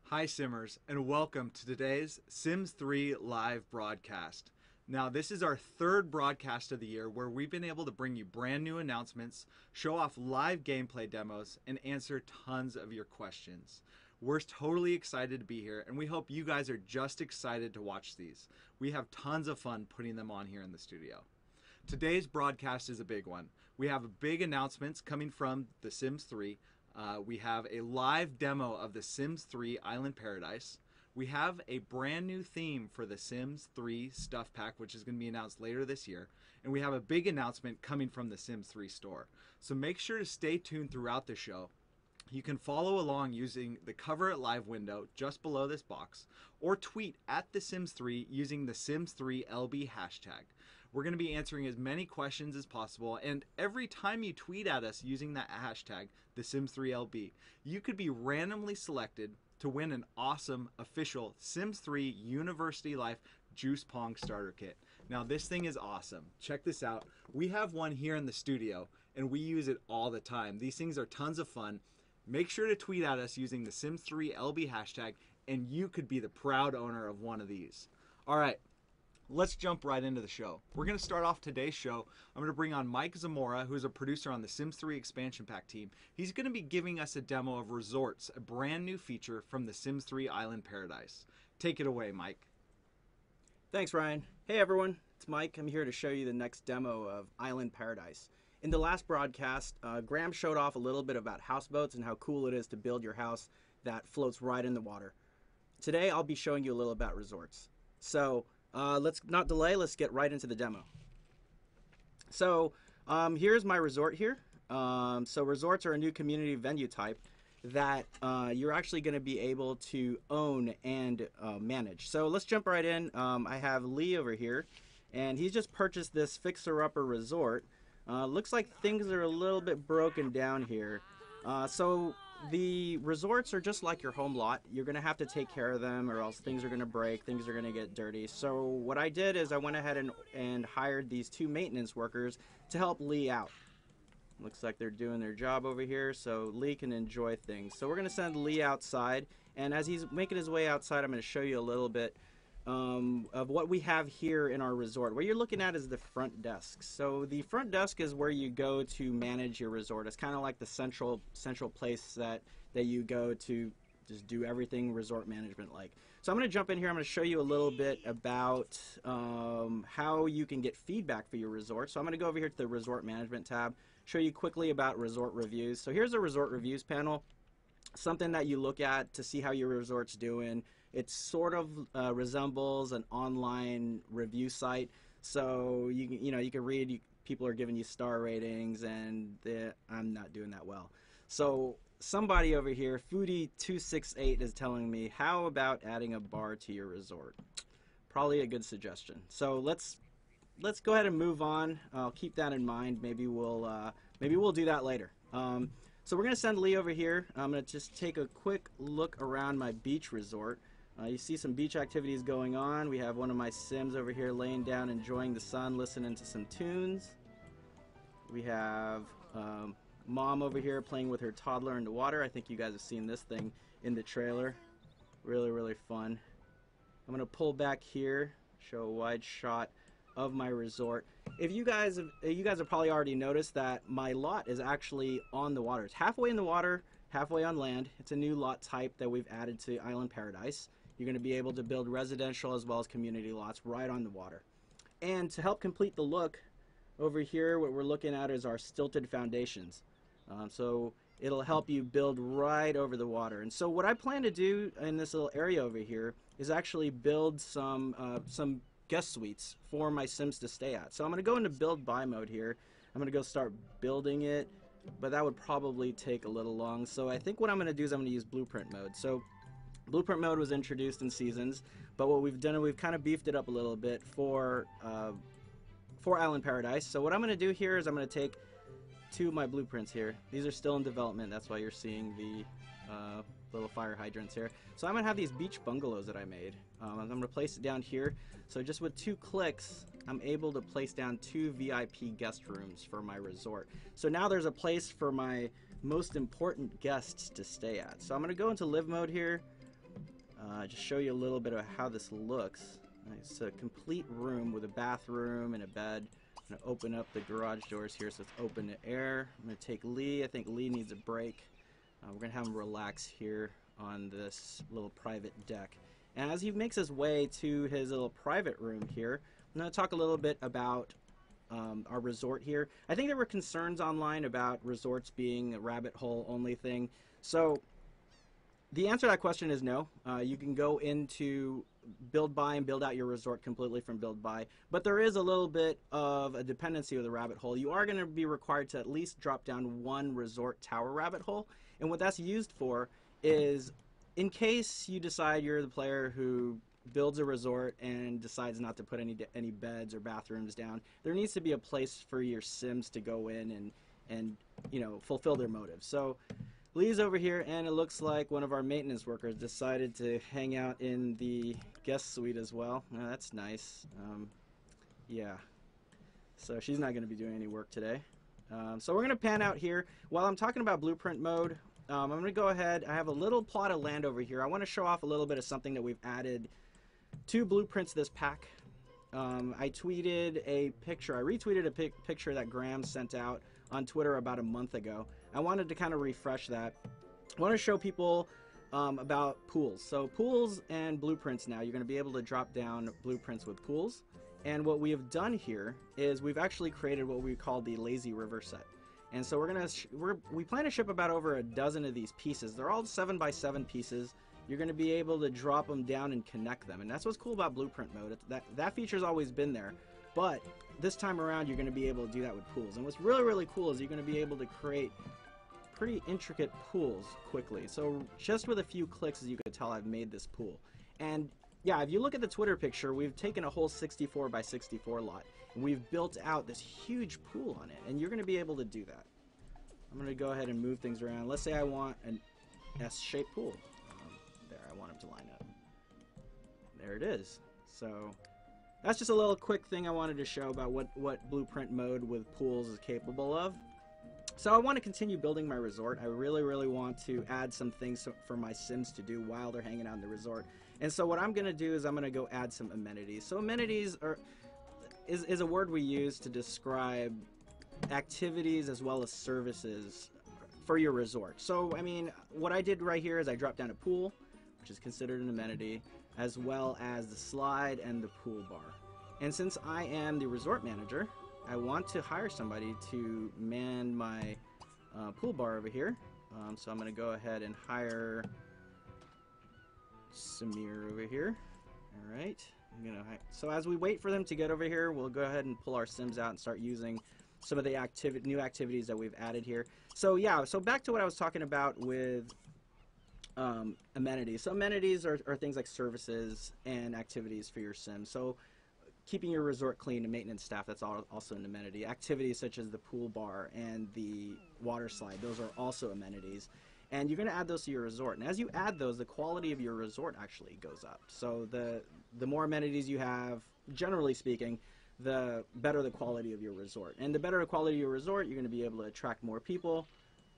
Hi Simmers, and welcome to today's Sims 3 live broadcast. Now, this is our third broadcast of the year where we've been able to bring you brand new announcements, show off live gameplay demos, and answer tons of your questions. We're totally excited to be here, and we hope you guys are just excited to watch these. We have tons of fun putting them on here in the studio. Today's broadcast is a big one. We have big announcements coming from The Sims 3. We have a live demo of The Sims 3 Island Paradise. We have a brand new theme for The Sims 3 Stuff Pack, which is going to be announced later this year. And we have a big announcement coming from The Sims 3 store. So make sure to stay tuned throughout the show. You can follow along using the Cover It Live window just below this box, or tweet at The Sims 3 using the Sims 3 LB hashtag. We're going to be answering as many questions as possible, and every time you tweet at us using that hashtag, The Sims 3 LB, you could be randomly selected to win an awesome official Sims 3 University Life Juice Pong starter kit. Now this thing is awesome. Check this out. We have one here in the studio and we use it all the time. These things are tons of fun. Make sure to tweet at us using the Sims 3 LB hashtag and you could be the proud owner of one of these. All right, let's jump right into the show. We're going to start off today's show. I'm going to bring on Mike Zamora, who's a producer on the Sims 3 expansion pack team. He's going to be giving us a demo of Resorts, a brand new feature from the Sims 3 Island Paradise. Take it away, Mike. Thanks, Ryan. Hey, everyone. It's Mike. I'm here to show you the next demo of Island Paradise. In the last broadcast, Graham showed off a little bit about houseboats and how cool it is to build your house that floats right in the water. Today, I'll be showing you a little about resorts. So, let's not delay. Let's get right into the demo. So, here's my resort here. So, resorts are a new community venue type that you're actually going to be able to own and manage. So, let's jump right in. I have Lee over here, and he's just purchased this fixer-upper resort. Looks like things are a little bit broken down here. So the resorts are just like your home lot. You're going to have to take care of them or else things are going to break, things are going to get dirty. So what I did is I went ahead and hired these two maintenance workers to help Lee out. Looks like they're doing their job over here so Lee can enjoy things. So we're going to send Lee outside, and as he's making his way outside, I'm going to show you a little bit of what we have here in our resort. What you're looking at is the front desk. So the front desk is where you go to manage your resort. It's kind of like the central place that you go to just do everything resort management like. So I'm going to jump in here. I'm going to show you a little bit about how you can get feedback for your resort. So I'm going to go over here to the resort management tab, show you quickly about resort reviews. So here's a resort reviews panel. Something that you look at to see how your resort's doing. It sort of resembles an online review site, so you can read. People are giving you star ratings, and I'm not doing that well. So somebody over here, Foodie268, is telling me, how about adding a bar to your resort? Probably a good suggestion. So let's go ahead and move on. I'll keep that in mind. Maybe we'll do that later. So we're going to send Lee over here. I'm going to just take a quick look around my beach resort. You see some beach activities going on. We have one of my Sims over here laying down, enjoying the sun, listening to some tunes. We have Mom over here playing with her toddler in the water. I think you guys have seen this thing in the trailer. Really, really fun. I'm going to pull back here, show a wide shot of my resort. If you guys have probably already noticed that my lot is actually on the water. It's halfway in the water, halfway on land. It's a new lot type that we've added to Island Paradise. You're going to be able to build residential as well as community lots right on the water. And to help complete the look, over here what we're looking at is our stilted foundations. So it'll help you build right over the water. And so what I plan to do in this little area over here is actually build some guest suites for my Sims to stay at. So I'm going to go into build by mode here. I'm going to go start building it, but that would probably take a little long. So I think what I'm going to do is I'm going to use blueprint mode. So blueprint mode was introduced in Seasons, but what we've done is we've kind of beefed it up a little bit for Island Paradise. So what I'm going to do here is I'm going to take two of my blueprints here. These are still in development. That's why you're seeing the little fire hydrants here. So I'm going to have these beach bungalows that I made. I'm going to place it down here. So just with 2 clicks, I'm able to place down 2 VIP guest rooms for my resort. So now there's a place for my most important guests to stay at. So I'm going to go into live mode here. just show you a little bit of how this looks. It's a complete room with a bathroom and a bed. I'm going to open up the garage doors here so it's open to air. I'm going to take Lee. I think Lee needs a break. We're going to have him relax here on this little private deck. And as he makes his way to his little private room here, I'm going to talk a little bit about our resort here. I think there were concerns online about resorts being a rabbit hole only thing. So the answer to that question is no. You can go into BuildBuy and build out your resort completely from BuildBuy, but there is a little bit of a dependency with the rabbit hole. You are going to be required to at least drop down one resort tower rabbit hole, and what that's used for is in case you decide you're the player who builds a resort and decides not to put any beds or bathrooms down, there needs to be a place for your Sims to go in and you know, fulfill their motives. So Lee's over here, and it looks like one of our maintenance workers decided to hang out in the guest suite as well. Oh, that's nice. Yeah. So she's not going to be doing any work today. So we're going to pan out here. While I'm talking about blueprint mode, I'm going to go ahead. I have a little plot of land over here. I want to show off a little bit of something that we've added to blueprints this pack. I tweeted a picture. I retweeted a picture that Graham sent out on Twitter about a month ago. I wanted to kind of refresh that. I want to show people about pools. So pools and blueprints now, you're going to be able to drop down blueprints with pools. And what we have done here is we've actually created what we call the lazy river set. And so we plan to ship about over a dozen of these pieces. They're all 7x7 pieces. You're going to be able to drop them down and connect them. And that's what's cool about blueprint mode. That feature's always been there. But this time around, you're going to be able to do that with pools. And what's really, really cool is you're going to be able to create pretty intricate pools quickly. So just with a few clicks, as you can tell, I've made this pool. And yeah, if you look at the Twitter picture, we've taken a whole 64x64 lot. And we've built out this huge pool on it. And you're going to be able to do that. I'm going to go ahead and move things around. Let's say I want an S-shaped pool. There, I want them to line up. There it is. So that's just a little quick thing I wanted to show about what blueprint mode with pools is capable of. So I want to continue building my resort. I really, really want to add some things for my Sims to do while they're hanging out in the resort. And so what I'm going to do is I'm going to go add some amenities. So amenities is a word we use to describe activities as well as services for your resort. So, I mean, what I did right here is I dropped down a pool, which is considered an amenity, as well as the slide and the pool bar. And since I am the resort manager, I want to hire somebody to man my pool bar over here. So I'm going to go ahead and hire Samir over here. All right. So as we wait for them to get over here, we'll go ahead and pull our Sims out and start using some of the new activities that we've added here. So yeah, so back to what I was talking about with amenities. So amenities are things like services and activities for your Sims. So keeping your resort clean and maintenance staff, that's also an amenity. Activities such as the pool bar and the water slide, those are also amenities. And you're going to add those to your resort. And as you add those, the quality of your resort actually goes up. So the more amenities you have, generally speaking, the better the quality of your resort. And the better the quality of your resort, you're going to be able to attract more people.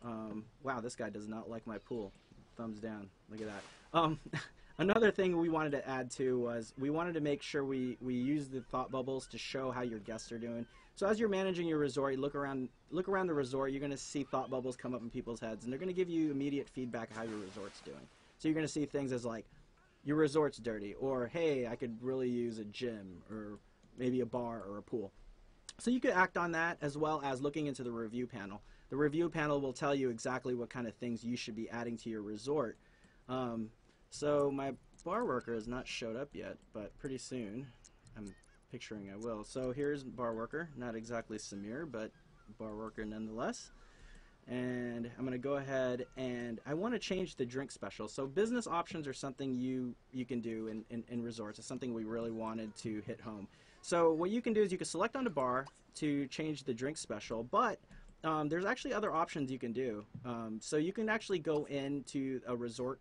Wow, this guy does not like my pool. Thumbs down. Look at that. Another thing we wanted to add to was we wanted to make sure we use the thought bubbles to show how your guests are doing. So as you're managing your resort, you look around the resort, you're going to see thought bubbles come up in people's heads, and they're going to give you immediate feedback of how your resort's doing. So you're going to see things as like, your resort's dirty, or hey, I could really use a gym, or maybe a bar or a pool. So you could act on that, as well as looking into the review panel. The review panel will tell you exactly what kind of things you should be adding to your resort. So my bar worker has not showed up yet, but pretty soon, I'm picturing I will. So here's bar worker, not exactly Samir, but bar worker nonetheless. And I'm going to go ahead and I want to change the drink special. So business options are something you can do in resorts. It's something we really wanted to hit home. So what you can do is you can select on the bar to change the drink special, but there's actually other options you can do. So you can actually go into a resort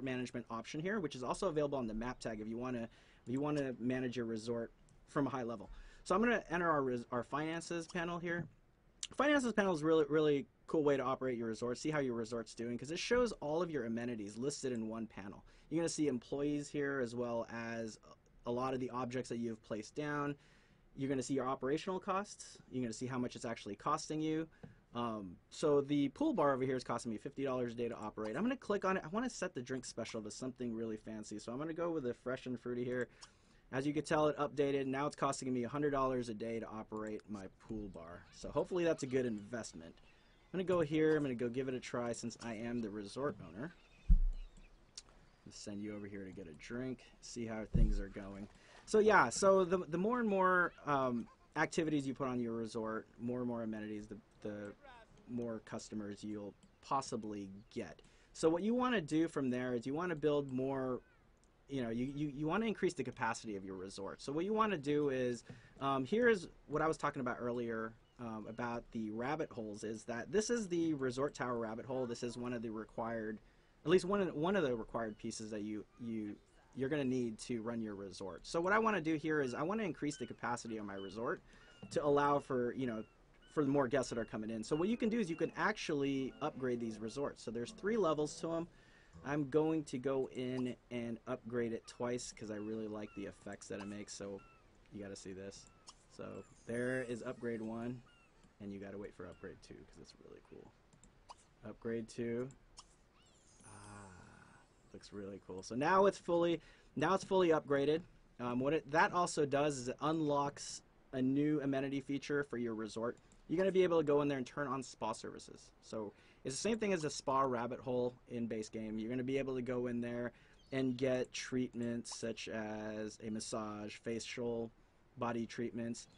management option here, which is also available on the map tag if you want to manage your resort from a high level. So I'm going to enter our finances panel here. Finances panel is really cool way to operate your resort. See how your resort's doing because it shows all of your amenities listed in one panel. You're going to see employees here as well as a lot of the objects that you've placed down. You're going to see your operational costs. You're going to see how much it's actually costing you. So the pool bar over here is costing me $50 a day to operate. I'm going to click on it. I want to set the drink special to something really fancy. So I'm going to go with the fresh and fruity here. As you can tell, it updated. Now it's costing me $100 a day to operate my pool bar. So hopefully that's a good investment. I'm going to go here. I'm going to go give it a try since I am the resort owner. Send you over here to get a drink, see how things are going. So yeah, so the more and more activities you put on your resort, more and more amenities, the more customers you'll possibly get. So what you want to do from there is you want to build more, you want to increase the capacity of your resort. So what you want to do is, here's what I was talking about earlier about the rabbit holes, is that this is the resort tower rabbit hole. This is one of the required, at least one of the required pieces that you're going to need to run your resort. So what I want to do here is I want to increase the capacity of my resort to allow for, for the more guests that are coming in. So what you can do is you can actually upgrade these resorts. So there's 3 levels to them. I'm going to go in and upgrade it twice because I really like the effects that it makes. So you got to see this. So there is upgrade 1, and you got to wait for upgrade 2 because it's really cool. Upgrade 2. Looks really cool. So now it's fully upgraded. That also does is it unlocks a new amenity feature for your resort. You're going to be able to go in there and turn on spa services. So it's the same thing as a spa rabbit hole in base game. You're going to be able to go in there and get treatments such as a massage, facial, body treatments,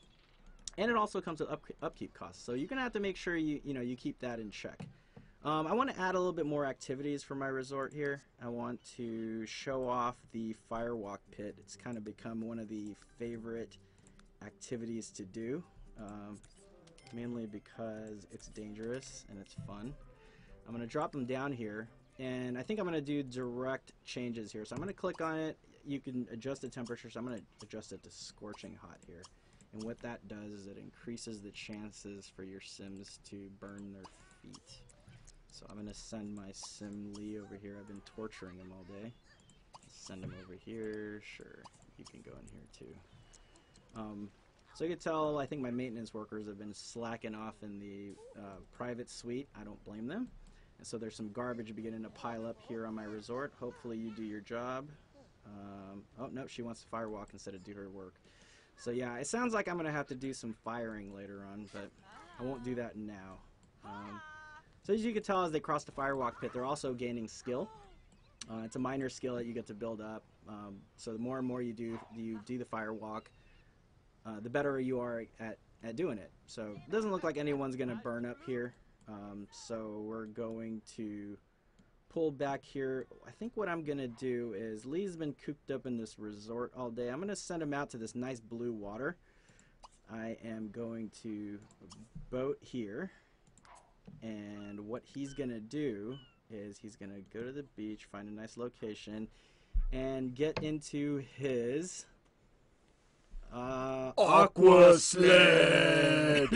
and it also comes with upkeep costs. So you're going to have to make sure you keep that in check. I want to add a little bit more activities for my resort here. I want to show off the firewalk pit. It's kind of become one of the favorite activities to do, mainly because it's dangerous and it's fun. I'm going to drop them down here, and I think I'm going to do direct changes here. So I'm going to click on it. You can adjust the temperature, so I'm going to adjust it to scorching hot here. And what that does is it increases the chances for your Sims to burn their feet. So I'm going to send my Sim Lee over here. I've been torturing him all day. Send him over here. Sure, you can go in here too. So you can tell, I think my maintenance workers have been slacking off in the private suite. I don't blame them. And so there's some garbage beginning to pile up here on my resort. Hopefully you do your job. Oh, no, she wants to firewalk instead of do her work. So yeah, it sounds like I'm going to have to do some firing later on, but I won't do that now. So as you can tell, as they cross the firewalk pit, they're also gaining skill. It's a minor skill that you get to build up. So the more and more you do the firewalk, the better you are at doing it. So it doesn't look like anyone's going to burn up here. So we're going to pull back here. I think what I'm going to do is Lee's been cooped up in this resort all day. I'm going to send him out to this nice blue water. I am going to boat here. And what he's going to do is he's going to go to the beach, find a nice location, and get into his Aqua sled.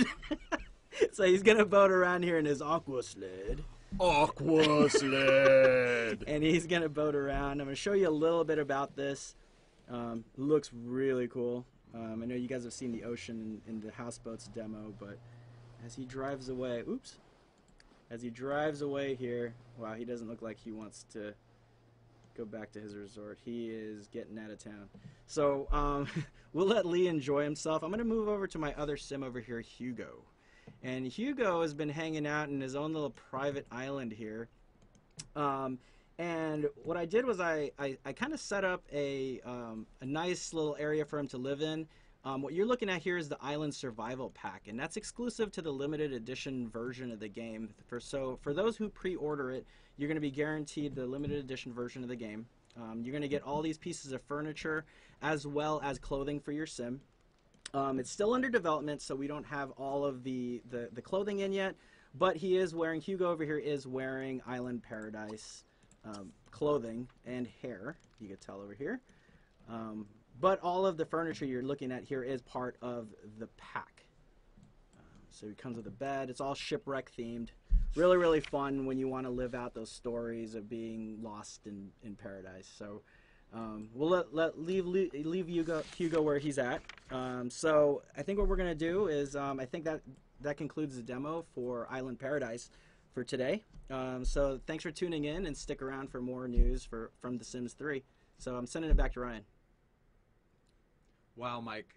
So he's going to boat around here in his aqua sled. Aqua sled. And he's going to boat around. I'm going to show you a little bit about this. Looks really cool. I know you guys have seen the ocean in the houseboats demo, but as he drives away, oops. As he drives away here, wow, he doesn't look like he wants to go back to his resort. He is getting out of town. So we'll let Lee enjoy himself. I'm going to move over to my other Sim over here, Hugo. And Hugo has been hanging out in his own little private island here. And what I did was I kind of set up a nice little area for him to live in. What you're looking at here is the Island Survival Pack, and that's exclusive to the limited edition version of the game. So for those who pre-order it, you're going to be guaranteed the limited edition version of the game. You're going to get all these pieces of furniture as well as clothing for your Sim. It's still under development, so we don't have all of the clothing in yet, but Hugo over here is wearing Island Paradise clothing and hair, you can tell over here. But all of the furniture you're looking at here is part of the pack. So he comes with a bed. It's all shipwreck themed. Really, really fun when you want to live out those stories of being lost in paradise. So we'll leave Hugo where he's at. So I think what we're gonna do is I think that concludes the demo for Island Paradise for today. So thanks for tuning in, and stick around for more news from The Sims 3. So I'm sending it back to Ryan. Wow, Mike.